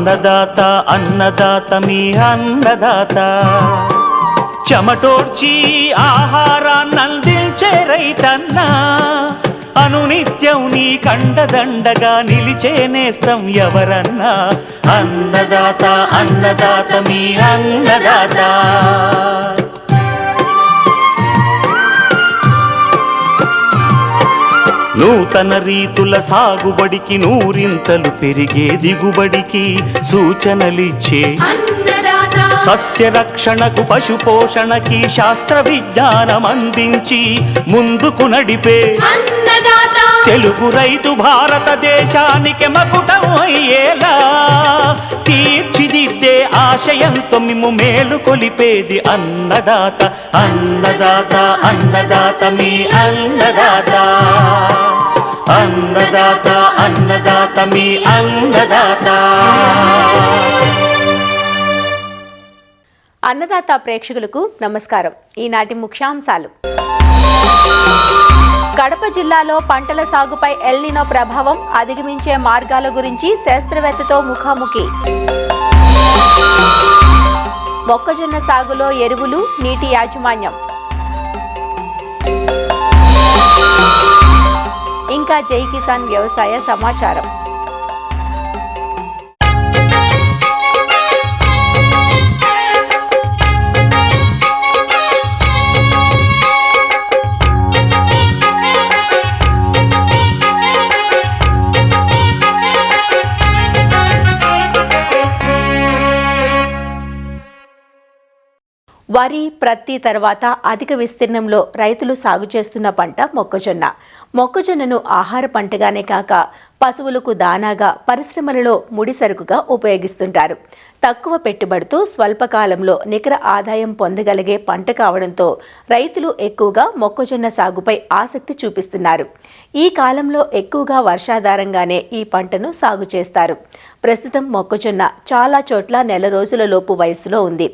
అన్నదాత అన్నదాత మీ అన్నదాత, చెమటోడ్చి ఆహారాన్నందించే రైతన్నా, అనునిత్యం నీ కండదండగా నిలిచే నేస్తం ఎవరన్నా. అన్నదాత అన్నదాత మీ అన్నదాత. నూతన రీతుల సాగుబడికి, నూరింతలు పెరిగే దిగుబడికి సూచనలిచ్చే సస్య రక్షణకు, పశు పోషణకి శాస్త్ర విజ్ఞానం అందించి ముందుకు నడిపే తెలుగు రైతు భారతదేశానికి మకుటం అయ్యేలా తీర్చిదిద్దే ఆశయంతో మిమ్ము మేలు కొలిపేది అన్నదాత. అన్నదాత అన్నదాత మీ అన్నదాత. అన్నదాత అన్నదాత మీ అన్నదాత. అన్నదాత ప్రేక్షకులకు నమస్కారం. ఈనాటి ముఖ్యాంశాలు: కడప జిల్లాలో పంటల సాగుపై ఎల్ నినో ప్రభావం, అధిగమించే మార్గాల గురించి శాస్త్రవేత్తతో ముఖాముఖి. మొక్కజొన్న సాగులో ఎరువులు, నీటి యాజమాన్యం. ఇంకా జై కిసాన్ వ్యవసాయ సమాచారం. వరి, ప్రత్తి తర్వాత అధిక విస్తీర్ణంలో రైతులు సాగు చేస్తున్న పంట మొక్కజొన్న. మొక్కజొన్నను ఆహార పంటగానే కాక పశువులకు దానాగా, పరిశ్రమలలో ముడి సరుకుగా ఉపయోగిస్తుంటారు. తక్కువ పెట్టుబడితో స్వల్పకాలంలో నికర ఆదాయం పొందగలిగే పంట కావడంతో రైతులు ఎక్కువగా మొక్కజొన్న సాగుపై ఆసక్తి చూపిస్తున్నారు. ఈ కాలంలో ఎక్కువగా వర్షాధారంగానే ఈ పంటను సాగు చేస్తారు. ప్రస్తుతం మొక్కజొన్న చాలా చోట్ల నెల రోజుల లోపు వయసులో ఉంది.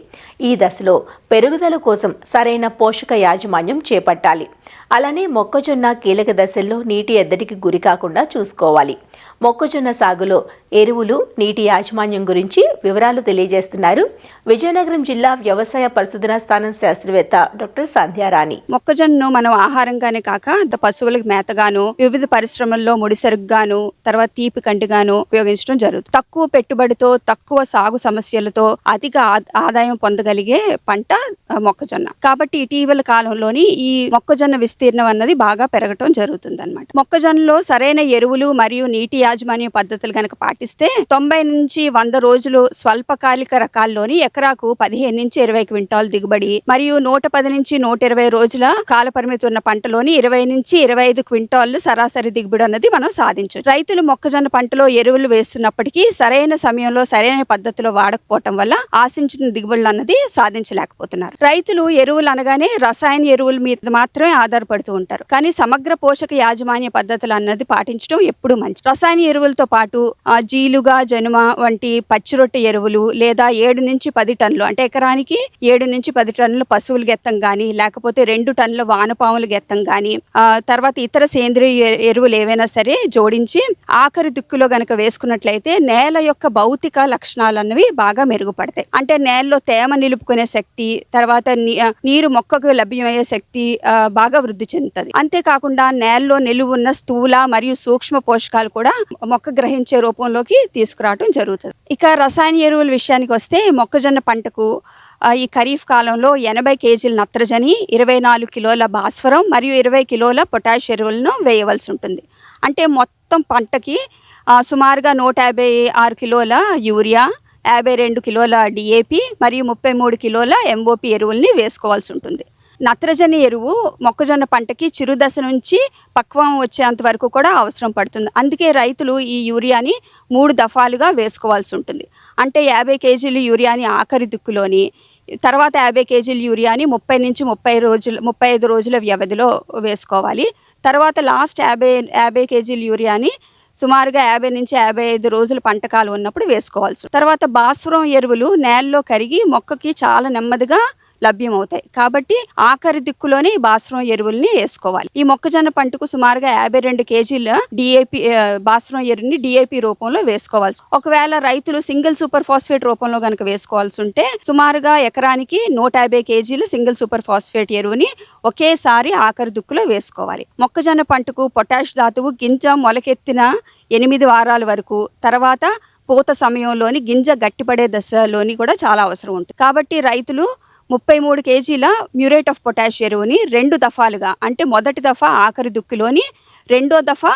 ఈ దశలో పెరుగుదల కోసం సరైన పోషక యాజమాన్యం చేపట్టాలి. అలానే మొక్కజొన్న కీలక దశల్లో నీటి ఎద్దడికి గురి కాకుండా చూసుకోవాలి. మొక్కజొన్న సాగులో ఎరువులు, నీటి యాజమాన్యం గురించి వివరాలు తెలియజేస్తున్నారు విజయనగరం జిల్లా వ్యవసాయ పరిశోధనా స్థానం శాస్త్రవేత్త డాక్టర్ సంధ్యారాణి. మొక్కజొన్నను మనం ఆహారంగానే కాక పశువులకు మేతగాను, వివిధ పరిశ్రమల్లో ముడిసరుకుగాను, తర్వాత తీపి కంటిగాను ఉపయోగించడం జరుగుతుంది. తక్కువ పెట్టుబడితో, తక్కువ సాగు సమస్యలతో అధిక ఆదాయం పొందగలిగే పంట మొక్కజొన్న. కాబట్టి ఇటీవల కాలంలోని ఈ మొక్కజొన్న విస్తీర్ణం అన్నది బాగా పెరగటం జరుగుతుంది అన్నమాట. మొక్కజొన్నలో సరైన ఎరువులు మరియు నీటి యాజమాన్య పద్ధతులు గనక పాటిస్తే 90 నుంచి 100 రోజులు స్వల్పకాలిక రకాల్లోని ఎకరాకు 15 నుంచి 20 క్వింటాల్ దిగుబడి, మరియు 110 నుంచి 120 రోజుల కాల పరిమితి ఉన్న పంటలోని 20 నుంచి 25 క్వింటాళ్లు సరాసరి దిగుబడి అన్నది మనం సాధించవచ్చు. రైతులు మొక్కజొన్న పంటలో ఎరువులు వేస్తున్నప్పటికీ సరైన సమయంలో సరైన పద్ధతిలో వాడకపోవటం వల్ల ఆశించిన దిగుబడులు అన్నది సాధించలేకపోతున్నారు. రైతులు ఎరువులు అనగానే రసాయన ఎరువుల మీద మాత్రమే ఆధారపడుతూ ఉంటారు. కానీ సమగ్ర పోషక యాజమాన్య పద్ధతులు అన్నది పాటించడం ఎప్పుడు మంచి. రసాయన ఎరువులతో పాటు జీలుగా, జనుమ వంటి పచ్చిరొట్టె ఎరువులు లేదా 7 నుంచి 10 టన్నులు, అంటే ఎకరానికి 7 నుంచి 10 టన్నుల పశువుల గెత్తం గాని, లేకపోతే 2 టన్నుల వానపాముల గెత్తం గాని, తర్వాత ఇతర సేంద్రియ ఎరువులు ఏవైనా సరే జోడించి ఆఖరి దిక్కులో గనక వేసుకున్నట్లయితే నేల యొక్క భౌతిక లక్షణాలు అన్నవి బాగా మెరుగుపడతాయి. అంటే నేలలో తేమ నిలుపుకునే శక్తి, తర్వాత నీరు మొక్కకు లభ్యమయ్యే శక్తి బాగా వృద్ధి చెందుతుంది. అంతేకాకుండా నేలలో నిలువున్న స్థూల మరియు సూక్ష్మ పోషకాలు కూడా మొక్క గ్రహించే రూపంలోకి తీసుకురావడం జరుగుతుంది. ఇక రసాయన ఎరువుల విషయానికి వస్తే మొక్కజొన్న పంటకు ఈ ఖరీఫ్ కాలంలో 80 కేజీల నత్రజని, 24 కిలోల భాస్వరం మరియు 20 కిలోల పొటాష్ ఎరువులను వేయవలసి ఉంటుంది. అంటే మొత్తం పంటకి సుమారుగా 156 కిలోల యూరియా, 52 కిలోల డిఏపి మరియు 33 కిలోల ఎంఓపి ఎరువుల్ని వేసుకోవాల్సి ఉంటుంది. నత్రజని ఎరువు మొక్కజొన్న పంటకి చిరుదశ నుంచి పక్వం వచ్చేంత వరకు కూడా అవసరం పడుతుంది. అందుకే రైతులు ఈ యూరియాని 3 దఫాలుగా వేసుకోవాల్సి ఉంటుంది. అంటే 50 కేజీలు యూరియాని ఆఖరి దిక్కులోని, తర్వాత 50 కేజీల యూరియాని 30 నుంచి 35 రోజుల వ్యవధిలో వేసుకోవాలి. తర్వాత లాస్ట్ 50 కేజీల యూరియాని సుమారుగా 50 నుంచి 55 రోజుల పంటకాలు ఉన్నప్పుడు వేసుకోవాల్సి. తర్వాత భాస్వరం ఎరువులు నేలలో కరిగి మొక్కకి చాలా నెమ్మదిగా లభ్యమవుతాయి. కాబట్టి ఆఖరి దిక్కులోనే ఈ భాస్వరం ఎరువుల్ని వేసుకోవాలి. ఈ మొక్కజొన్న పంటకు సుమారుగా 52 కేజీల డిఏపి భాస్వరం ఎరువుని డిఏపి రూపంలో వేసుకోవాల్సి. ఒకవేళ రైతులు సింగిల్ సూపర్ ఫాస్ఫేట్ రూపంలో కనుక వేసుకోవాల్సి ఉంటే సుమారుగా ఎకరానికి 150 కేజీల సింగిల్ సూపర్ ఫాస్ఫేట్ ఎరువుని ఒకేసారి ఆఖరి దిక్కులో వేసుకోవాలి. మొక్కజొన్న పంటకు పొటాష్ ధాతువు గింజ మొలకెత్తిన 8 వారాల వరకు, తర్వాత పూత సమయంలోని గింజ గట్టిపడే దశలోని కూడా చాలా అవసరం ఉంటుంది. కాబట్టి రైతులు 33 కేజీల మ్యూరేట్ ఆఫ్ పొటాష్ ఎరువుని 2 దఫాలుగా, అంటే మొదటి దఫా ఆఖరి దుక్కిలోని, రెండో దఫా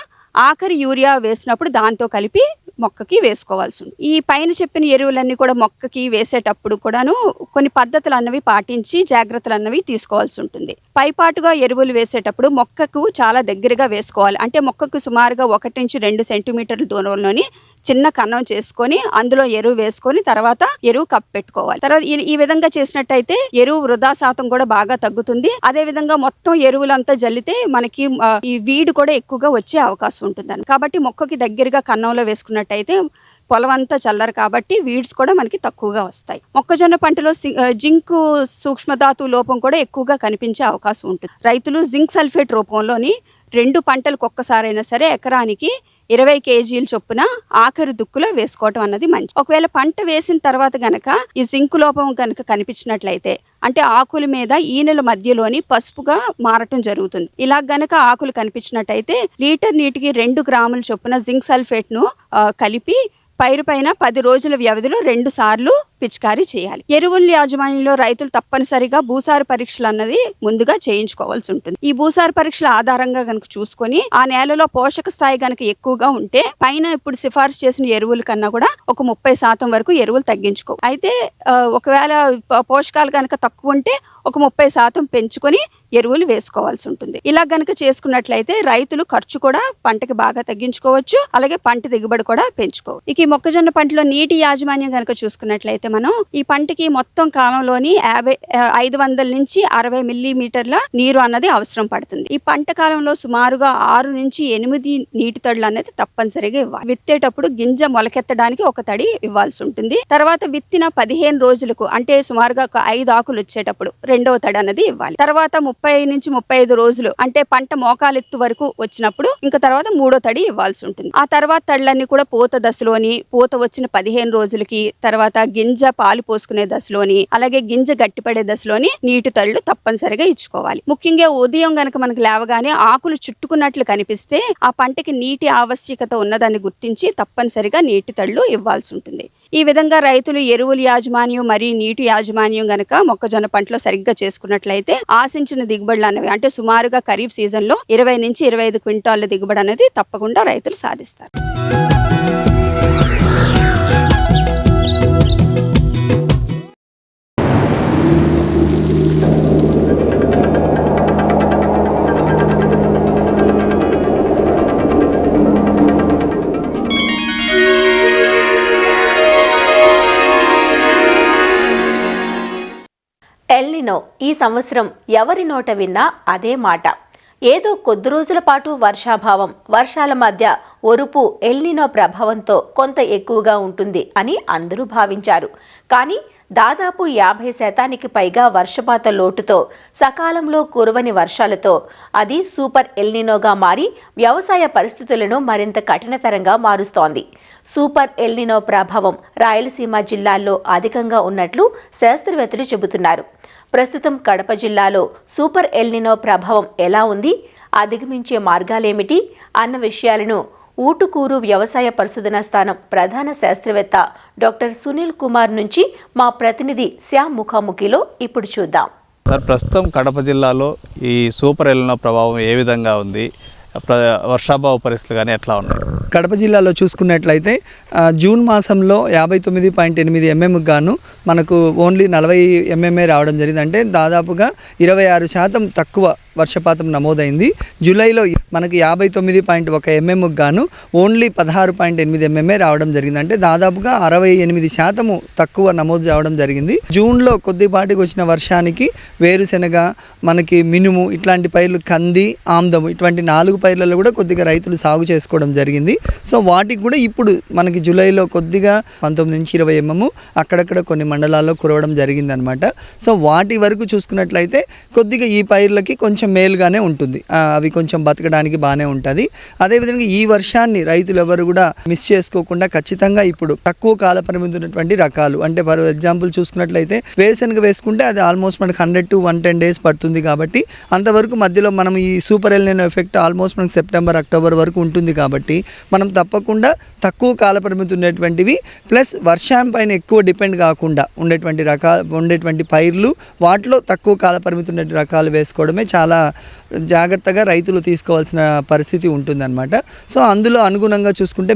ఆఖరి యూరియా వేసినప్పుడు దాంతో కలిపి మొక్కకి వేసుకోవాల్సి ఉంది. ఈ పైన చెప్పిన ఎరువులన్నీ కూడా మొక్కకి వేసేటప్పుడు కూడాను కొన్ని పద్ధతులు అన్నవి పాటించి జాగ్రత్తలు అన్నవి తీసుకోవాల్సి ఉంటుంది. పైపాటుగా ఎరువులు వేసేటప్పుడు మొక్కకు చాలా దగ్గరగా వేసుకోవాలి. అంటే మొక్కకు సుమారుగా 1 నుంచి 2 సెంటీమీటర్ల దూరంలోని చిన్న కన్నం చేసుకొని అందులో ఎరువు వేసుకొని తర్వాత ఎరువు కప్పెట్టుకోవాలి. తర్వాత ఈ విధంగా చేసినట్టయితే ఎరువు వృధా శాతం కూడా బాగా తగ్గుతుంది. అదే విధంగా మొత్తం ఎరువులంతా జల్లితే మనకి ఈ వీడు కూడా ఎక్కువగా వచ్చే అవకాశం ఉంటుంది. కాబట్టి మొక్కకి దగ్గరగా కన్నంలో వేసుకున్నట్టయితే పొలం అంతా చల్లరు కాబట్టి వీడ్స్ కూడా మనకి తక్కువగా వస్తాయి. మొక్కజొన్న పంటలో జింక్ సూక్ష్మధాతు లోపం కూడా ఎక్కువగా కనిపించే అవకాశం ఉంటుంది. రైతులు జింక్ సల్ఫేట్ రూపంలోని 2 పంటలకు ఒక్కసారైనా సరే ఎకరానికి 20 కేజీల చొప్పున ఆఖరి దుక్కులో వేసుకోవటం అన్నది మంచి. ఒకవేళ పంట వేసిన తర్వాత గనక ఈ జింక్ లోపం కనుక కనిపించినట్లయితే, అంటే ఆకుల మీద ఈనెల మధ్యలోని పసుపుగా మారటం జరుగుతుంది. ఇలా గనక ఆకులు కనిపించినట్టయితే లీటర్ నీటికి 2 గ్రాముల చొప్పున జింక్ సల్ఫేట్ ను కలిపి పైరు పైన 10 రోజుల వ్యవధిలో 2 సార్లు పిచికారీ చేయాలి. ఎరువుల యాజమాన్యంలో రైతులు తప్పనిసరిగా భూసార పరీక్షలు అన్నది ముందుగా చేయించుకోవాల్సి ఉంటుంది. ఈ భూసార పరీక్షల ఆధారంగా గనుక చూసుకొని ఆ నేలలో పోషక స్థాయి గనుక ఎక్కువగా ఉంటే పైన ఇప్పుడు సిఫార్సు చేసిన ఎరువుల కన్నా కూడా ఒక 30% వరకు ఎరువులు తగ్గించుకో. అయితే ఒకవేళ పోషకాలు కనుక తక్కువ ఉంటే ఒక 30% పెంచుకొని ఎరువులు వేసుకోవాల్సి ఉంటుంది. ఇలా గనుక చేసుకున్నట్లయితే రైతులు ఖర్చు కూడా పంటకి బాగా తగ్గించుకోవచ్చు, అలాగే పంట దిగుబడి కూడా పెంచుకోవచ్చు. ఇక ఈ మొక్కజొన్న పంటలో నీటి యాజమాన్యం గనుక చూసుకున్నట్లయితే మనం ఈ పంటకి మొత్తం కాలంలోని 500 నుంచి 60 మిల్లీమీటర్ల నీరు అన్నది అవసరం పడుతుంది. ఈ పంట కాలంలో సుమారుగా 6 నుంచి 8 నీటి తడులు అనేది తప్పనిసరిగా ఇవ్వాలి. విత్తేటప్పుడు గింజ మొలకెత్తడానికి 1 తడి ఇవ్వాల్సి ఉంటుంది. తర్వాత విత్తిన 15 రోజులకు, అంటే సుమారుగా 5 ఆకులు వచ్చేటప్పుడు 2వ తడి అన్నది ఇవ్వాలి. తర్వాత 30 నుంచి 35 రోజులు, అంటే పంట మోకాలెత్తు వరకు వచ్చినప్పుడు ఇంకా తర్వాత 3వ తడి ఇవ్వాల్సి ఉంటుంది. ఆ తర్వాత తడులన్నీ కూడా పూత దశలోని, పూత వచ్చిన 15 రోజులకి, తర్వాత గింజ పాలు పోసుకునే దశలోని, అలాగే గింజ గట్టిపడే దశలోని నీటి తళ్ళు తప్పనిసరిగా ఇచ్చుకోవాలి. ముఖ్యంగా ఉదయం గనక మనకు లేవగానే ఆకులు చుట్టుకున్నట్లు కనిపిస్తే ఆ పంటకి నీటి ఆవశ్యకత ఉన్నదాన్ని గుర్తించి తప్పనిసరిగా నీటి తళ్ళు ఇవ్వాల్సి ఉంటుంది. ఈ విధంగా రైతులు ఎరువుల యాజమాన్యం మరియు నీటి యాజమాన్యం గనక మొక్కజొన్న పంటలో సరిగ్గా చేసుకున్నట్లయితే ఆశించిన దిగుబడులు అనేవి, అంటే సుమారుగా ఖరీఫ్ సీజన్ లో 20 నుంచి 25 క్వింటాల దిగుబడి అనేది తప్పకుండా రైతులు సాధిస్తారు. ఎల్నినో ఈ సంవత్సరం ఎవరి నోట విన్నా అదే మాట. ఏదో కొద్ది రోజుల పాటు వర్షాభావం, వర్షాల మధ్య ఒరుపు ఎల్నినో ప్రభావంతో కొంత ఎక్కువగా ఉంటుంది అని అందరూ భావించారు. కానీ దాదాపు 50% పైగా వర్షపాత లోటుతో, సకాలంలో కురవని వర్షాలతో అది సూపర్ ఎల్నినోగా మారి వ్యవసాయ పరిస్థితులను మరింత కఠినతరంగా మారుస్తోంది. సూపర్ ఎల్నినో ప్రభావం రాయలసీమ జిల్లాల్లో అధికంగా ఉన్నట్లు శాస్త్రవేత్తలు చెబుతున్నారు. ప్రస్తుతం కడప జిల్లాలో సూపర్ ఎల్నినో ప్రభావం ఎలా ఉంది, అధిగమించే మార్గాలేమిటి అన్న విషయాలను ఊటుకూరు వ్యవసాయ పరిశోధనా స్థానం ప్రధాన శాస్త్రవేత్త డాక్టర్ సునీల్ కుమార్ నుంచి మా ప్రతినిధి శ్యామ్ ముఖాముఖిలో ఇప్పుడు చూద్దాం. సార్, ప్రస్తుతం కడప జిల్లాలో ఈ సూపర్ ఎల్నినో ప్రభావం ఏ విధంగా ఉంది, వర్షాభావ పరిస్థితులు కానీ ఎట్లా ఉన్నాయి? కడప జిల్లాలో చూసుకున్నట్లయితే జూన్ మాసంలో 59.8 ఎంఎంకి గాను మనకు ఓన్లీ 40 ఎంఎంఏ రావడం జరిగింది. అంటే దాదాపుగా 26% తక్కువ వర్షపాతం నమోదైంది. జూలైలో మనకి 59.1 ఎంఎంకి గాను ఓన్లీ 16.8 ఎంఎంఏ రావడం జరిగింది. అంటే దాదాపుగా 68% తక్కువ నమోదు రావడం జరిగింది. జూన్లో కొద్దిపాటికి వచ్చిన వర్షానికి వేరుశెనగ, మనకి మినుము ఇట్లాంటి పైర్లు, కంది, ఆమ్దము ఇటువంటి 4 పైర్లలో కూడా కొద్దిగా రైతులు సాగు చేసుకోవడం జరిగింది. సో వాటికి కూడా ఇప్పుడు మనకి జూలైలో కొద్దిగా 19 నుంచి 20 mm అక్కడక్కడ కొన్ని మండలాల్లో కురవడం జరిగిందనమాట. సో వాటి వరకు చూసుకున్నట్లయితే కొద్దిగా ఈ పైర్లకి కొంచెం మేలుగానే ఉంటుంది, అవి కొంచెం బతకడానికి బాగానే ఉంటుంది. అదేవిధంగా ఈ వర్షాన్ని రైతులు ఎవరు కూడా మిస్ చేసుకోకుండా ఖచ్చితంగా ఇప్పుడు తక్కువ కాల పరిమితి ఉన్నటువంటి రకాలు, అంటే ఫర్ ఎగ్జాంపుల్ చూసుకున్నట్లయితే వేరుశనగ వేసుకుంటే అది ఆల్మోస్ట్ మనకు 100 to 110 days పడుతుంది. కాబట్టి అంతవరకు మధ్యలో మనం ఈ సూపర్ ఎల్నినో ఎఫెక్ట్ ఆల్మోస్ట్ మనకు సెప్టెంబర్ అక్టోబర్ వరకు ఉంటుంది. కాబట్టి మనం తప్పకుండా తక్కువ కాల పరిమితి ఉండేటువంటివి ప్లస్ వర్షం పైన ఎక్కువ డిపెండ్ కాకుండా ఉండేటువంటి పైర్లు, వాటిలో తక్కువ కాల పరిమితి ఉండే రకాలు వేసుకోవడమే చాలా జాగ్రత్తగా రైతులు తీసుకోవాల్సిన పరిస్థితి ఉంటుందన్నమాట. సో అందులో అనుగుణంగా చూసుకుంటే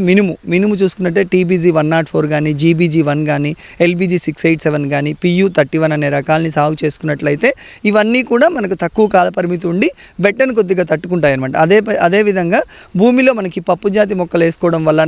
మినుము చూసుకున్నట్టే TBG 104 కానీ, GBG 1 కానీ, LBG 687 కానీ, PU 31 అనే రకాలని సాగు చేసుకున్నట్లయితే ఇవన్నీ కూడా మనకు తక్కువ కాల పరిమితి ఉండి బెట్టను కొద్దిగా తట్టుకుంటాయి అనమాట. అదేవిధంగా భూమిలో మనకి పప్పు జాతి మొక్కలు వేసుకోవడం వల్ల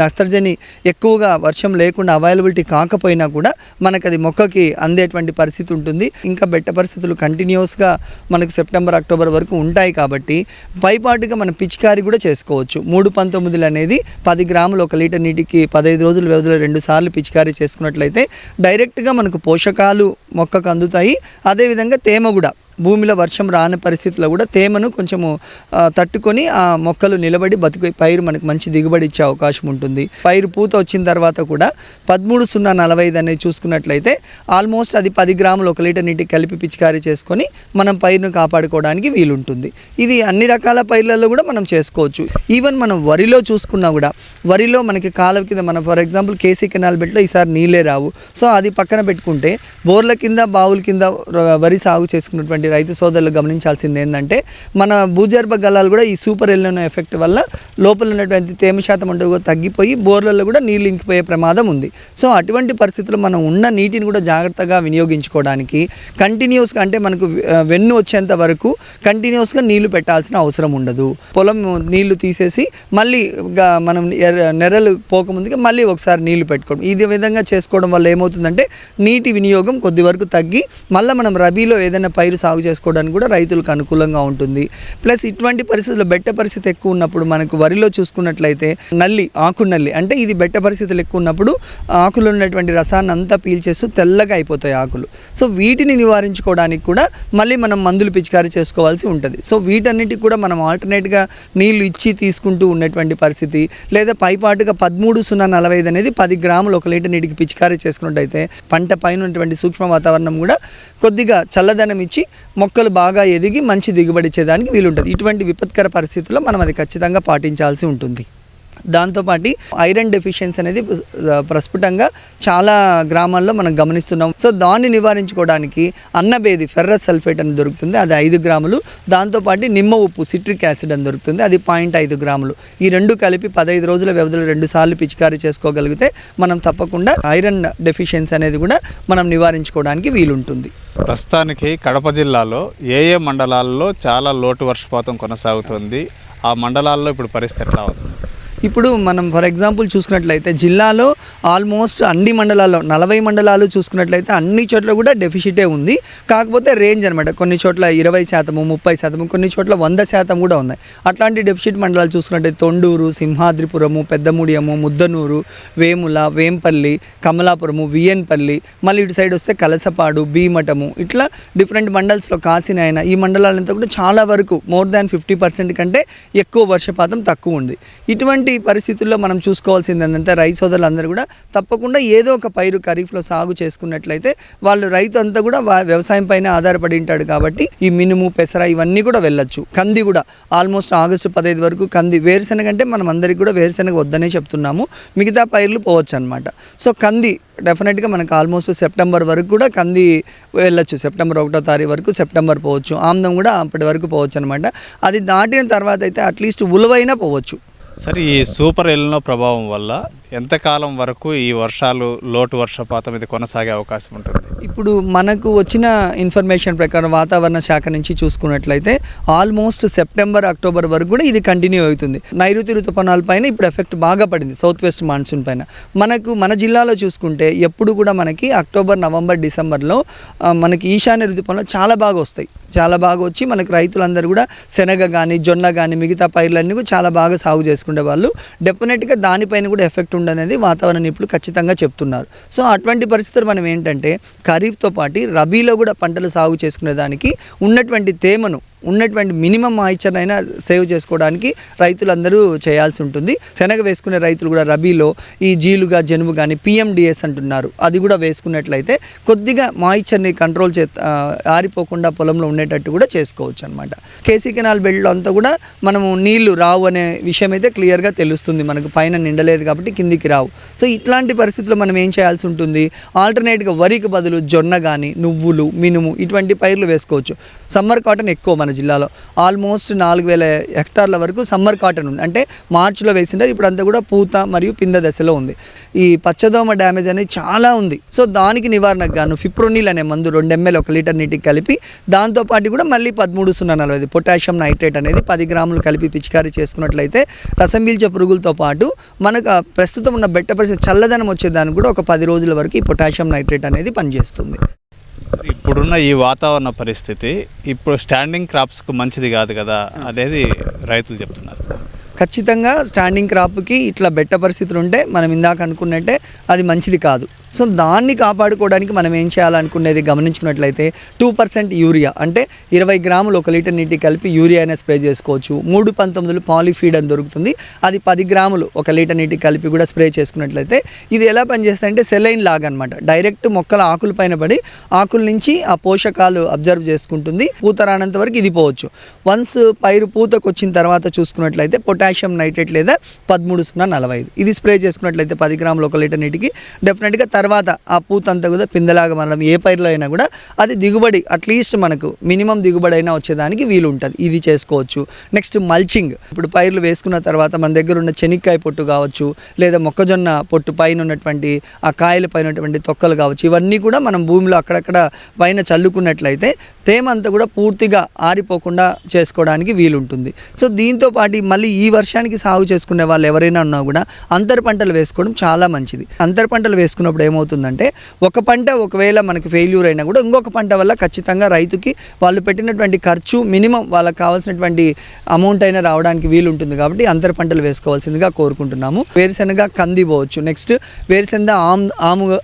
నత్రజని ఎక్కువగా వర్షం లేకుండా అవైలబిలిటీ కాకపోయినా కూడా మనకు అది మొక్కకి అందేటువంటి పరిస్థితి ఉంటుంది. ఇంకా బెట్ట పరిస్థితులు కంటిన్యూస్గా మనకు సెప్టెంబర్ అక్టోబర్ వరకు ఉంటాయి. కాబట్టి పైపాటుగా మనం పిచికారీ కూడా చేసుకోవచ్చు. 319 అనేది 10 గ్రాములు 1 లీటర్ నీటికి 15 రోజుల వ్యవధిలో 2 సార్లు పిచికారీ చేసుకున్నట్లయితే డైరెక్ట్గా మనకు పోషకాలు మొక్కకు అందుతాయి. అదేవిధంగా తేమ కూడా భూమిలో వర్షం రాని పరిస్థితుల్లో కూడా తేమను కొంచెము తట్టుకొని ఆ మొక్కలు నిలబడి పైరు మనకు మంచి దిగుబడి ఇచ్చే అవకాశం ఉంటుంది. పైరు పూత వచ్చిన తర్వాత కూడా 13-0-45 అనేది చూసుకున్నట్లయితే ఆల్మోస్ట్ అది 10 గ్రాములు 1 లీటర్ నీటికి కలిపి పిచికారీ చేసుకొని మనం పైరును కాపాడుకోవడానికి వీలుంటుంది. ఇది అన్ని రకాల పైర్లలో కూడా మనం చేసుకోవచ్చు. ఈవెన్ మనం వరిలో చూసుకున్నా కూడా వరిలో మనకి కాలువ కింద మనం ఫర్ ఎగ్జాంపుల్ కేసీ కెనాల్ బెట్లో ఈసారి నీళ్ళే రావు. సో అది పక్కన పెట్టుకుంటే బోర్ల కింద బావుల కింద వరి సాగు చేసుకున్నటువంటి రైతు సోదరులు గమనించాల్సింది ఏంటంటే మన భూగర్భ గల్లాలు కూడా ఈ సూపర్ ఎల్నినో ఎఫెక్ట్ వల్ల లోపల ఉన్నటువంటి తేమ శాతం అంటే తగ్గిపోయి బోర్లలో కూడా నీళ్ళు ఇంకిపోయే ప్రమాదం ఉంది. సో అటువంటి పరిస్థితుల్లో మనం ఉన్న నీటిని కూడా జాగ్రత్తగా వినియోగించుకోవడానికి కంటిన్యూస్గా, అంటే మనకు వెన్ను వచ్చేంత వరకు కంటిన్యూస్గా నీళ్లు పెట్టాల్సిన అవసరం ఉండదు. పొలం నీళ్లు తీసేసి మళ్ళీ మనం నెరలు పోకముందుగా మళ్ళీ ఒకసారి నీళ్లు పెట్టుకోవడం, ఈ విధంగా చేసుకోవడం వల్ల ఏమవుతుందంటే నీటి వినియోగం కొద్ది వరకు తగ్గి మళ్ళీ మనం రబీలో ఏదైనా పైరు సాగు చేసుకోవడానికి కూడా రైతులకు అనుకూలంగా ఉంటుంది. ప్లస్ ఇటువంటి పరిస్థితుల్లో బెట్ట పరిస్థితి ఎక్కువ ఉన్నప్పుడు మనకు వరిలో చూసుకున్నట్లయితే ఆకు నల్లి, అంటే ఇది బెట్ట పరిస్థితులు ఎక్కువ ఉన్నప్పుడు ఆకులు ఉన్నటువంటి రసాన్ని అంతా పీల్చేస్తూ తెల్లగా అయిపోతాయి ఆకులు. సో వీటిని నివారించుకోవడానికి కూడా మళ్ళీ మనం మందులు పిచికారీ చేసుకోవాల్సి ఉంటుంది. సో వీటన్నిటికి కూడా మనం ఆల్టర్నేట్గా నీళ్లు ఇచ్చి తీసుకుంటూ ఉన్నటువంటి పరిస్థితి, లేదా పైపాటుగా 13-0-45 అనేది 10 గ్రాములు 1 లీటర్ నీటికి పిచికారీ చేసుకున్నట్టయితే పంట పైన ఉన్నటువంటి సూక్ష్మ వాతావరణం కూడా కొద్దిగా చల్లదనం ఇచ్చి మొక్కలు బాగా ఎదిగి మంచి దిగుబడి ఇచ్చేదానికి వీలుంటుంది. ఇటువంటి విపత్కర పరిస్థితుల్లో మనం అది ఖచ్చితంగా పాటించాల్సి ఉంటుంది. దాంతోపాటు ఐరన్ డెఫిషియన్సీ అనేది ప్రస్ఫుటంగా చాలా గ్రామాల్లో మనం గమనిస్తున్నాం. సో దాన్ని నివారించుకోవడానికి అన్నబేది ఫెర్రస్ సల్ఫేట్ అని దొరుకుతుంది, అది 5 గ్రాములు. దాంతోపాటు నిమ్మ ఉప్పు సిట్రిక్ యాసిడ్ అని దొరుకుతుంది, అది 0.5 గ్రాములు. ఈ రెండు కలిపి 15 రోజుల వ్యవధిలో 2 సార్లు పిచికారీ చేసుకోగలిగితే మనం తప్పకుండా ఐరన్ డెఫిషియన్సీ అనేది కూడా మనం నివారించుకోవడానికి వీలుంటుంది. ప్రస్తుతానికి కడప జిల్లాలో ఏ మండలాల్లో చాలా లోటు వర్షపాతం కొనసాగుతుంది, ఆ మండలాల్లో ఇప్పుడు పరిస్థితి ఎట్లా ఉంది? ఇప్పుడు మనం ఫర్ ఎగ్జాంపుల్ చూసుకున్నట్లయితే జిల్లాలో ఆల్మోస్ట్ అన్ని మండలాల్లో 40 మండలాలు చూసుకున్నట్లయితే అన్ని చోట్ల కూడా డెఫిసిటే ఉంది. కాకపోతే రేంజ్ అనమాట, కొన్ని చోట్ల 20%, 30%, కొన్ని చోట్ల 100% కూడా ఉన్నాయి. అట్లాంటి డెఫిసిట్ మండలాలు చూసుకున్నట్లయితే తొండూరు, సింహాద్రిపురము, పెద్దముడియము, ముద్దనూరు, వేముల, వేంపల్లి, కమలాపురము, విఎన్పల్లి, మళ్ళీ ఇటు సైడ్ వస్తే కలసపాడు, భీమటము, ఇట్లా డిఫరెంట్ మండల్స్లో కాసినాయన ఈ మండలాలంతా కూడా చాలా వరకు మోర్ దాన్ 50% కంటే ఎక్కువ వర్షపాతం తక్కువ ఉంది. ఇటువంటి పరిస్థితుల్లో మనం చూసుకోవాల్సింది ఏంటంటే రైతు సోదరులందరూ కూడా తప్పకుండా ఏదో ఒక పైరు ఖరీఫ్లో సాగు చేసుకున్నట్లయితే వాళ్ళు రైతు అంతా కూడా వ్యవసాయం పైన ఆధారపడి ఉంటాడు. కాబట్టి ఈ మినుము, పెసర ఇవన్నీ కూడా వెళ్ళొచ్చు. కంది కూడా ఆల్మోస్ట్ ఆగస్టు 15 వరకు కంది, వేరుశెనగ అంటే మనం అందరికీ కూడా వేరుశెనగ వద్దనే చెప్తున్నాము, మిగతా పైర్లు పోవచ్చు అనమాట. సో కంది డెఫినెట్గా మనకు ఆల్మోస్ట్ సెప్టెంబర్ వరకు కూడా కంది వెళ్ళొచ్చు, సెప్టెంబర్ 1వ తారీఖు వరకు సెప్టెంబర్ పోవచ్చు. ఆమ్దం కూడా అప్పటి వరకు పోవచ్చు అనమాట. అది దాటిన తర్వాత అయితే అట్లీస్ట్ ఉలవైనా పోవచ్చు. సరే, ఈ సూపర్ ఎల్నినో ప్రభావం వల్ల ఎంతకాలం వరకు ఈ వర్షాలు లోటు వర్షపాతం ఇది కొనసాగే అవకాశం ఉంటుంది? ఇప్పుడు మనకు వచ్చిన ఇన్ఫర్మేషన్ ప్రకారం వాతావరణ శాఖ నుంచి చూసుకున్నట్లయితే ఆల్మోస్ట్ సెప్టెంబర్ అక్టోబర్ వరకు కూడా ఇది కంటిన్యూ అవుతుంది. నైరుతి ఋతుపవనాల పైన ఇప్పుడు ఎఫెక్ట్ బాగా పడింది, సౌత్ వెస్ట్ మాన్సూన్ పైన. మన జిల్లాలో చూసుకుంటే ఎప్పుడు కూడా మనకి అక్టోబర్ నవంబర్ డిసెంబర్లో మనకి ఈశాన్య ఋతుపవనాలు చాలా బాగా వస్తాయి. చాలా బాగా వచ్చి మనకి రైతులందరూ కూడా శనగ కానీ జొన్న కానీ మిగతా పైర్లన్నీ కూడా చాలా బాగా సాగు చేసుకునే వాళ్ళు. డెఫినెట్గా దానిపైన కూడా ఎఫెక్ట్ ఉండనేది వాతావరణ నిపుణులు ఖచ్చితంగా చెప్తున్నారు. సో అటువంటి పరిస్థితులు మనం ఏంటంటే ఖరీఫ్తో పాటు రబీలో కూడా పంటలు సాగు చేసుకునే దానికి ఉన్నటువంటి తేమను ఉన్నటువంటి మినిమం మాయిశ్చర్ అయినా సేవ్ చేసుకోవడానికి రైతులందరూ చేయాల్సి ఉంటుంది. శనగ వేసుకునే రైతులు కూడా రబీలో ఈ జీలుగా జనుము కానీ PMDS అంటున్నారు, అది కూడా వేసుకున్నట్లయితే కొద్దిగా మాయిశ్చర్ని కంట్రోల్ ఆరిపోకుండా పొలంలో ఉండేటట్టు కూడా చేసుకోవచ్చు అనమాట. కేసీ కెనాల్ బెల్ట్లో అంతా కూడా మనము నీళ్లు రావు అనే విషయం అయితే క్లియర్గా తెలుస్తుంది. మనకు పైన నిండలేదు కాబట్టి కిందికి రావు. సో ఇట్లాంటి పరిస్థితుల్లో మనం ఏం చేయాల్సి ఉంటుంది, ఆల్టర్నేట్గా వరికి బదులు జొన్న కానీ నువ్వులు మినుము ఇటువంటి పైర్లు వేసుకోవచ్చు. సమ్మర్ కాటన్ ఎక్కువ మన జిల్లాలో ఆల్మోస్ట్ 4000 హెక్టార్ల వరకు సమ్మర్ కాటన్ ఉంది. అంటే మార్చిలో వేసింటారు, ఇప్పుడు అంతా కూడా పూత మరియు పింద దశలో ఉంది. ఈ పచ్చదోమ డ్యామేజ్ అనేది చాలా ఉంది. సో దానికి నివారణకు గాను ఫిప్రోనిల్ అనే మందు 2 ml 1 లీటర్ నీటికి కలిపి దాంతోపాటు కూడా మళ్ళీ 13-0-40 పొటాషియం నైట్రేట్ అనేది 10 గ్రాములు కలిపి పిచికారీ చేసుకున్నట్లయితే రసం పీల్చే పురుగులతో పాటు మనకు ప్రస్తుతం ఉన్న బెట్ట పరిస్థితి చల్లదనం వచ్చేదానికి కూడా ఒక 10 రోజుల వరకు ఈ పొటాషియం నైట్రేట్ అనేది పనిచేస్తుంది. ఇప్పుడున్న ఈ వాతావరణ పరిస్థితి ఇప్పుడు స్టాండింగ్ క్రాప్స్కు మంచిది కాదు కదా అనేది రైతులు చెప్తున్నారు సార్. ఖచ్చితంగా స్టాండింగ్ క్రాప్కి ఇట్లా బెట్ట పరిస్థితులు ఉంటే మనం ఇందాక అనుకున్నట్టే అది మంచిది కాదు. సో దాన్ని కాపాడుకోవడానికి మనం ఏం చేయాలనుకునేది గమనించుకున్నట్లయితే 2% యూరియా అంటే 20 గ్రాములు 1 లీటర్ నీటికి కలిపి యూరియా అయినా స్ప్రే చేసుకోవచ్చు. 319 పాలిఫీడ్ అని దొరుకుతుంది, అది 10 గ్రాములు 1 లీటర్ నీటికి కలిపి కూడా స్ప్రే చేసుకున్నట్లయితే ఇది ఎలా పనిచేస్తుంది అంటే సెలైన్ లాగా అనమాట. డైరెక్ట్ మొక్కల ఆకుల పైన పడి ఆకుల నుంచి ఆ పోషకాలు అబ్జర్వ్ చేసుకుంటుంది. పూత రానంత వరకు ఇది పోవచ్చు. వన్స్ పైరు పూతకు వచ్చిన తర్వాత చూసుకున్నట్లయితే పొటాషియం నైట్రేట్ లేదా 13-0-45 ఇది స్ప్రే చేసుకున్నట్లయితే 10 గ్రాములు 1 లీటర్ నీటికి డెఫినెట్గా తర్వాత ఆ పూత అంతా కూడా పిందలాగా మనం ఏ పైరులో అయినా కూడా అది దిగుబడి అట్లీస్ట్ మనకు మినిమం దిగుబడి అయినా వచ్చేదానికి వీలు ఉంటుంది. ఇది చేసుకోవచ్చు. నెక్స్ట్ మల్చింగ్, ఇప్పుడు పైర్లు వేసుకున్న తర్వాత మన దగ్గర ఉన్న చెనిక్కాయ పొట్టు కావచ్చు లేదా మొక్కజొన్న పొట్టు పైన ఉన్నటువంటి ఆ కాయల పైన ఉన్నటువంటి తొక్కలు కావచ్చు, ఇవన్నీ కూడా మనం భూమిలో అక్కడక్కడ పైన చల్లుకున్నట్లయితే తేమ అంతా కూడా పూర్తిగా ఆరిపోకుండా చేసుకోవడానికి వీలుంటుంది. సో దీంతో పాటు మళ్ళీ ఈ వర్షానికి సాగు చేసుకునే వాళ్ళు ఎవరైనా ఉన్నా కూడా అంతర పంటలు వేసుకోవడం చాలా మంచిది. అంతర పంటలు వేసుకున్నప్పుడు ఏమవుతుందంటే ఒక పంట ఒకవేళ మనకి ఫెయిల్యూర్ అయినా కూడా ఇంకొక పంట వల్ల ఖచ్చితంగా రైతుకి వాళ్ళు పెట్టినటువంటి ఖర్చు మినిమం వాళ్ళకి కావాల్సినటువంటి అమౌంట్ అయినా రావడానికి వీలుంటుంది. కాబట్టి అంతర పంటలు వేసుకోవాల్సిందిగా కోరుకుంటున్నాము. వేరుశెనగ కంది పోవచ్చు, నెక్స్ట్ వేరుశెనగ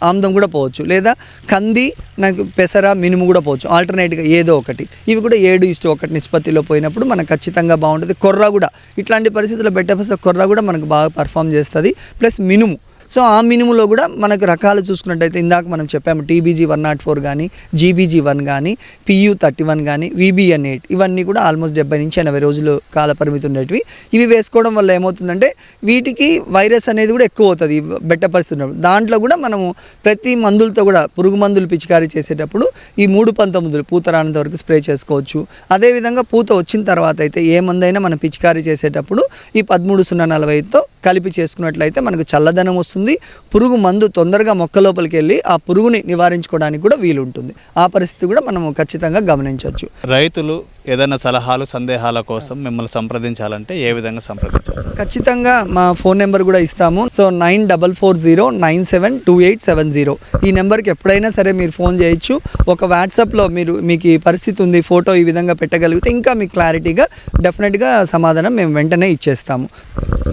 ఆముదం కూడా పోవచ్చు, లేదా కంది నాకు పెసర మినుము కూడా పోవచ్చు. ఆల్టర్నేట్గా ఏదో ఒకటి, ఇవి కూడా 7:1 నిష్పత్తిలో పోయినప్పుడు మనకు ఖచ్చితంగా బాగుంటుంది. కొర్ర కూడా ఇట్లాంటి పరిస్థితుల్లో పెట్టే కొర్ర కూడా మనకు బాగా పర్ఫామ్ చేస్తుంది. ప్లస్ మినుము, సో ఆ మినుములో కూడా మనకు రకాలు చూసుకున్నట్టయితే ఇందాక మనం చెప్పాము TBG 104 కానీ GBG 1 కానీ PU 31 కానీ VBN 8 ఇవన్నీ కూడా ఆల్మోస్ట్ 70 నుంచి 80 రోజులు కాల పరిమితి ఉండేటివి. ఇవి వేసుకోవడం వల్ల ఏమవుతుందంటే వీటికి వైరస్ అనేది కూడా ఎక్కువ అవుతుంది బెట్ట పరిస్థితి. దాంట్లో కూడా మనము ప్రతి మందులతో కూడా పురుగు మందులు పిచికారీ చేసేటప్పుడు ఈ 319 పూత రానంత వరకు స్ప్రే చేసుకోవచ్చు. అదేవిధంగా పూత వచ్చిన తర్వాత అయితే ఏ మందైనా మనం పిచికారీ చేసేటప్పుడు ఈ 13-0-45తో కలిపి చేసుకున్నట్లయితే మనకు చల్లదనం వస్తుంది. పురుగు మందు తొందరగా మొక్క లోపలికి వెళ్ళి ఆ పురుగుని నివారించుకోవడానికి కూడా వీలుంటుంది. ఆ పరిస్థితి కూడా మనం ఖచ్చితంగా గమనించవచ్చు. రైతులు ఏదైనా సలహాలు సందేహాల కోసం మిమ్మల్ని సంప్రదించాలంటే ఏ విధంగా సంప్రదించాలి? ఖచ్చితంగా మా ఫోన్ నెంబర్ కూడా ఇస్తాము. సో 9440972870 ఈ నెంబర్కి ఎప్పుడైనా సరే మీరు ఫోన్ చేయొచ్చు. ఒక వాట్సాప్లో మీకు ఈ పరిస్థితి ఉంది ఫోటో ఈ విధంగా పెట్టగలిగితే ఇంకా మీకు క్లారిటీగా డెఫినెట్గా సమాధానం మేము వెంటనే ఇచ్చేస్తాము.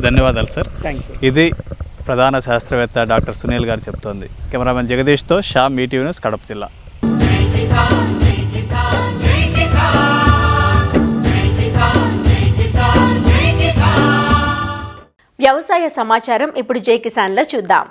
ధన్యవాదాలు సార్. Thank you. ఇది ప్రధాన శాస్త్రవేత్త డాక్టర్ సునీల్ గారు చెప్తోంది. కెమెరామెన్ జగదీష్తో శ్యామ్, ఈటీవీ న్యూస్, కడప జిల్లా. వ్యవసాయ సమాచారం ఇప్పుడు జై కిసాన్లో చూద్దాం.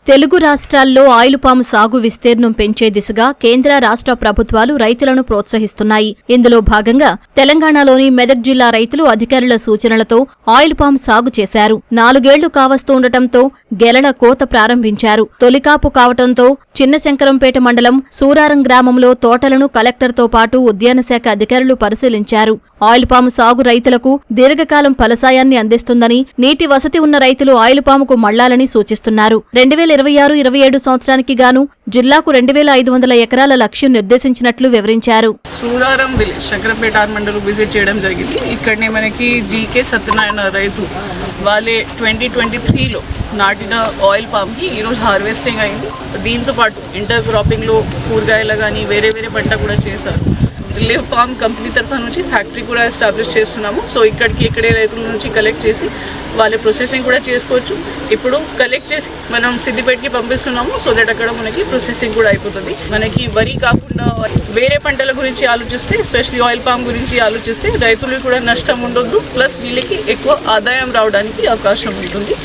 తెలుగు రాష్ట్రాల్లో ఆయిల్ పామ్ సాగు విస్తీర్ణం పెంచే దిశగా కేంద్ర రాష్ట్ర ప్రభుత్వాలు రైతులను ప్రోత్సహిస్తున్నాయి. ఇందులో భాగంగా తెలంగాణలోని మెదక్ జిల్లా రైతులు అధికారుల సూచనలతో ఆయిల్ పామ్ సాగు చేశారు. 4 ఏళ్లు కావస్తుండటంతో గెలల కోత ప్రారంభించారు. తొలికాపు కావటంతో చిన్నశంకరంపేట మండలం సూరారం గ్రామంలో తోటలను కలెక్టర్తో పాటు ఉద్యాన శాఖ అధికారులు పరిశీలించారు. ఆయిల్ పామ్ సాగు రైతులకు దీర్ఘకాలం ఫలసాయాన్ని అందిస్తుందని, నీటి వసతి ఉన్న రైతులు ఆయిల్ పాముకు మళ్లాలని సూచిస్తున్నారు. 2026-27 సంవత్సరానికి గాను జిల్లాకు 2500 ఎకరాల లక్ష్యం నిర్దేశించినట్లు వివరించారు. సూరారం విలేజ్ శంకరంపేట మండలం విజిట్ చేయడం జరిగింది. ఇక్కడనే మనకి జీకే సత్యనారాయణ రైతు వాళ్ళే 2023లో నాటిన ఆయిల్ పామ్కి ఈరోజు హార్వెస్టింగ్ అయింది. దీంతో పాటు ఇంటర్ క్రాపింగ్లో కూరగాయలు కానీ వేరే పంట కూడా చేశారు. రిలీఫ్ ఫార్మ్ కంపెనీ తరఫు నుంచి ఫ్యాక్టరీ కూడా ఎస్టాబ్లిష్ చేస్తున్నాము. సో ఇక్కడే రైతుల నుంచి కలెక్ట్ చేసి వాళ్ళ ప్రొసెసింగ్ కూడా చేసుకోవచ్చు. ఇప్పుడు కలెక్ట్ చేసి మనం సిద్దిపేటకి పంపిస్తున్నాము. సో దట్ అక్కడ మనకి ప్రొసెసింగ్ కూడా అయిపోతుంది. మనకి వరి కాకుండా వేరే పంటల గురించి ఆలోచిస్తే, ఎస్పెషల్లీ ఆయిల్ పామ్ గురించి ఆలోచిస్తే రైతులకు కూడా నష్టం ఉండొద్దు, ప్లస్ వీళ్ళకి ఎక్కువ ఆదాయం రావడానికి అవకాశం ఉంటుంది.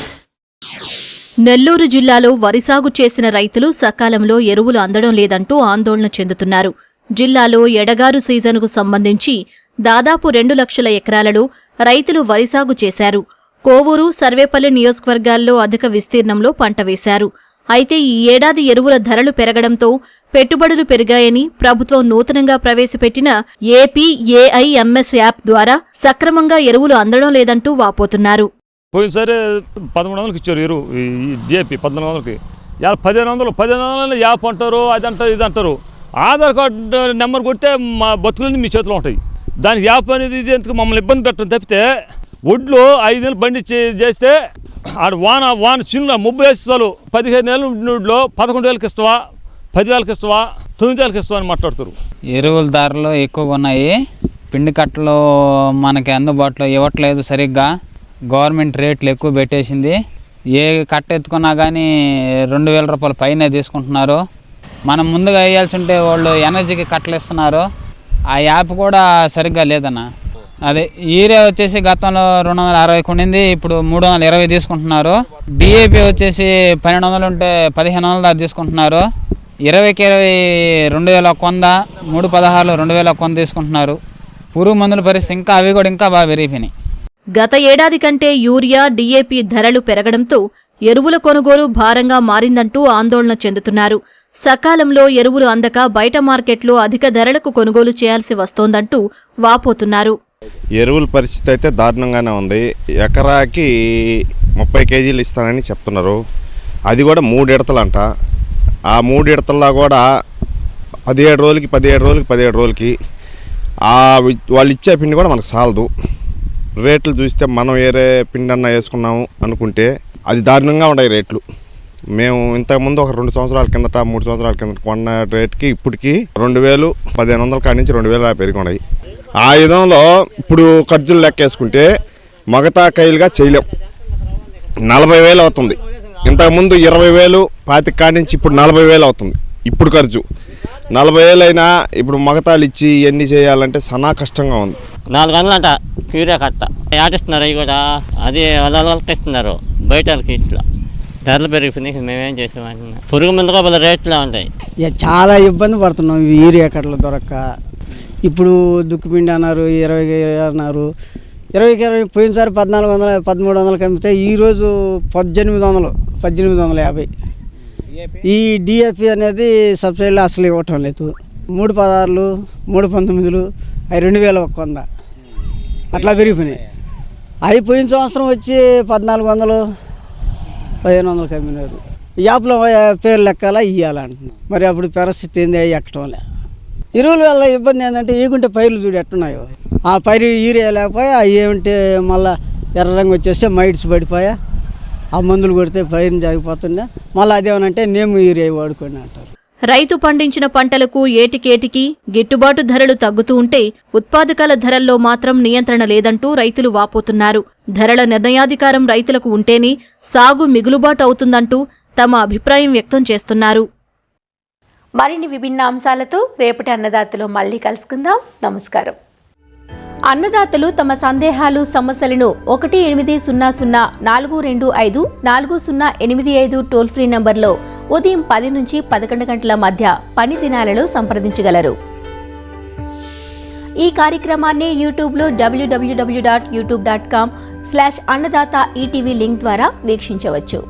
నెల్లూరు జిల్లాలో వరి సాగు చేసిన రైతులు సకాలంలో ఎరువులు అందడం లేదంటూ ఆందోళన చెందుతున్నారు. జిల్లాలో ఎడగారు సీజన్కు సంబంధించి దాదాపు 2 లక్షల ఎకరాలలో రైతులు వరి సాగు చేశారు. కోవూరు, సర్వేపల్లి నియోజకవర్గాల్లో అధిక విస్తీర్ణంలో పంట వేశారు. అయితే ఈ ఏడాది ఎరువుల ధరలు పెరగడంతో పెట్టుబడులు పెరిగాయని ప్రభుత్వం నూతనంగా ప్రవేశపెట్టిన ఏపీఏఐఎంఎస్ యాప్ ద్వారా సక్రమంగా ఎరువులు అందడం లేదంటూ వాపోతున్నారు. పోయినసారి 1300కి ఇచ్చారు ఎరువు, ఈ డిఏపి 1400కి. 1500 యాప్ అంటారు, అది అంటారు, ఇది అంటారు. ఆధార్ కార్డు నెంబర్ కొడితే మా బతుకులన్నీ మీ చేతిలో ఉంటాయి. దానికి యాప్ అనేది ఇది ఎందుకు మమ్మల్ని ఇబ్బంది పెట్టడం తప్పితే, ఒడ్లు 5 నెలలు బండి చేస్తే ఆడ వాన చిన్న ముబ్బు వేస్తాలు 15 నెలలు నూడిలో 11,000కి ఇస్తావా, 10,000కి ఇస్తావా, 9,000కి ఇస్తావా అని మాట్లాడుతారు. ఎరువుల ధరలు ఎక్కువగా ఉన్నాయి. పిండి కట్టలు మనకి అందుబాటులో ఇవ్వట్లేదు సరిగ్గా. గవర్నమెంట్ రేట్లు ఎక్కువ పెట్టేసింది. ఏ కట్ట ఎత్తుకున్నా కానీ 2,000 రూపాయల పైనే తీసుకుంటున్నారు. మనం ముందుగా వేయాల్సి ఉంటే వాళ్ళు ఎనర్జీకి కట్టలు ఇస్తున్నారు. ఆ యాప్ కూడా సరిగ్గా లేదన్న. అదే యూరియా వచ్చేసి గతంలో 260 ఉండింది, ఇప్పుడు 320 తీసుకుంటున్నారు. డిఏపి వచ్చేసి 1200 ఉంటే 1500 దాకా తీసుకుంటున్నారు. 20కి 2,100, 316 2,100 తీసుకుంటున్నారు. పురుగు మందుల పరిస్థితి అవి కూడా ఇంకా బాగా పెరిగిపోయినాయి. గత ఏడాది కంటే యూరియా, డిఏపి ధరలు పెరగడంతో ఎరువుల కొనుగోలు భారంగా మారిందంటూ ఆందోళన చెందుతున్నారు. సకాలంలో ఎరువులు అందక బయట మార్కెట్లో అధిక ధరలకు కొనుగోలు చేయాల్సి వస్తోందంటూ వాపోతున్నారు. ఎరువుల పరిస్థితి అయితే దారుణంగానే ఉంది. ఎకరాకి 30 కేజీలు ఇస్తానని చెప్తున్నారు. అది కూడా 3 ఇడతలంట. ఆ 3 ఇడతల్లో కూడా 17 రోజులకి వాళ్ళు ఇచ్చే పిండి కూడా మనకు సాలదు. రేట్లు చూస్తే మనం వేరే పిండి అన్న వేసుకున్నాము అనుకుంటే అది దారుణంగా ఉన్నాయి రేట్లు. మేము ఇంతకుముందు ఒక 2 సంవత్సరాల కిందట, 3 సంవత్సరాల కిందట కొన్న రేట్కి ఇప్పటికి 2,000, 1,500 కాడి నుంచి 2,000 పెరిగి ఉన్నాయి. ఆ విధంలో ఇప్పుడు ఖర్చులు లెక్కేసుకుంటే మగతాకాయలుగా చేయలేం. 40,000 అవుతుంది. ఇంతకుముందు 20,000, 25 కాడి నుంచి ఇప్పుడు 40,000 అవుతుంది. ఇప్పుడు ఖర్చు 40,000 అయినా ఇప్పుడు మగతాలు ఇచ్చి ఇవన్నీ చేయాలంటే చాలా కష్టంగా ఉంది. 400 అంట యూరియా కట్ట ఆటిస్తున్నారు. అవి కూడా అది వాళ్ళకి ఇస్తున్నారు, బయట వాళ్ళకి ఇట్లా ధరలు పెరిగిపోయినాయి. మేమేం చేసామంటున్నా, పురుగు మందు కూడా రేట్లా ఉంటాయి. చాలా ఇబ్బంది పడుతున్నాం యూరియా కట్టలు దొరక్క. ఇప్పుడు దుక్కుపిండి అన్నారు, 20 అన్నారు. 20 పోయినసారి 1,400, 1,300 అమ్మితే ఈరోజు 1,850. ఈ డిఏపి అనేది సబ్సిడీలో అసలు ఇవ్వటం లేదు. 3,16, 3,19, అవి 2,100 అట్లా పెరిగిపోయినాయి. అవి పోయిన సంవత్సరం వచ్చి 1,400, 1,500 అమ్మినారు. యాప్లో పేరు లెక్కాల ఇవ్వాలంటున్నారు. మరి అప్పుడు పరిస్థితి ఏంది, అవి ఎక్కటంలే. ఎరువుల వల్ల ఇబ్బంది ఏంటంటే ఈగుంటే పైర్లు చూడు ఎట్టున్నాయో. ఆ పైరు యూరియా లేకపోయా, అవి ఏమంటే మళ్ళీ ఎర్ర రంగు వచ్చేస్తే మైట్స్ పడిపోయా, ఆ మందులు కొడితే పైరుని జాగిపోతుండే. మళ్ళీ అదేమనంటే నేము యూరియా వాడుకోండి అంటారు. రైతు పండించిన పంటలకు ఏటికేటికి గిట్టుబాటు ధరలు తగ్గుతూ ఉంటే ఉత్పాదకాల ధరల్లో మాత్రం నియంత్రణ లేదంటూ రైతులు వాపోతున్నారు. ధరల నిర్ణయాధికారం రైతులకు ఉంటేనే సాగు మిగులుబాటు అవుతుందంటూ తమ అభిప్రాయం వ్యక్తం చేస్తున్నారు. మరిన్ని విభిన్న అంశాలతో రేపటి అన్నదాతలో మళ్ళీ కలుసుకుందాం. నమస్కారం. అన్నదాతలు తమ సందేహాలు సమస్యలను 18004254085 టోల్ ఫ్రీ నంబర్లో ఉదయం 10 నుంచి 11 గంటల మధ్య పని దినాలలో సంప్రదించగలరు. ఈ కార్యక్రమాన్ని యూట్యూబ్లో www.youtube.com/అన్నదాత ఈటీవీ లింక్ ద్వారా వీక్షించవచ్చు.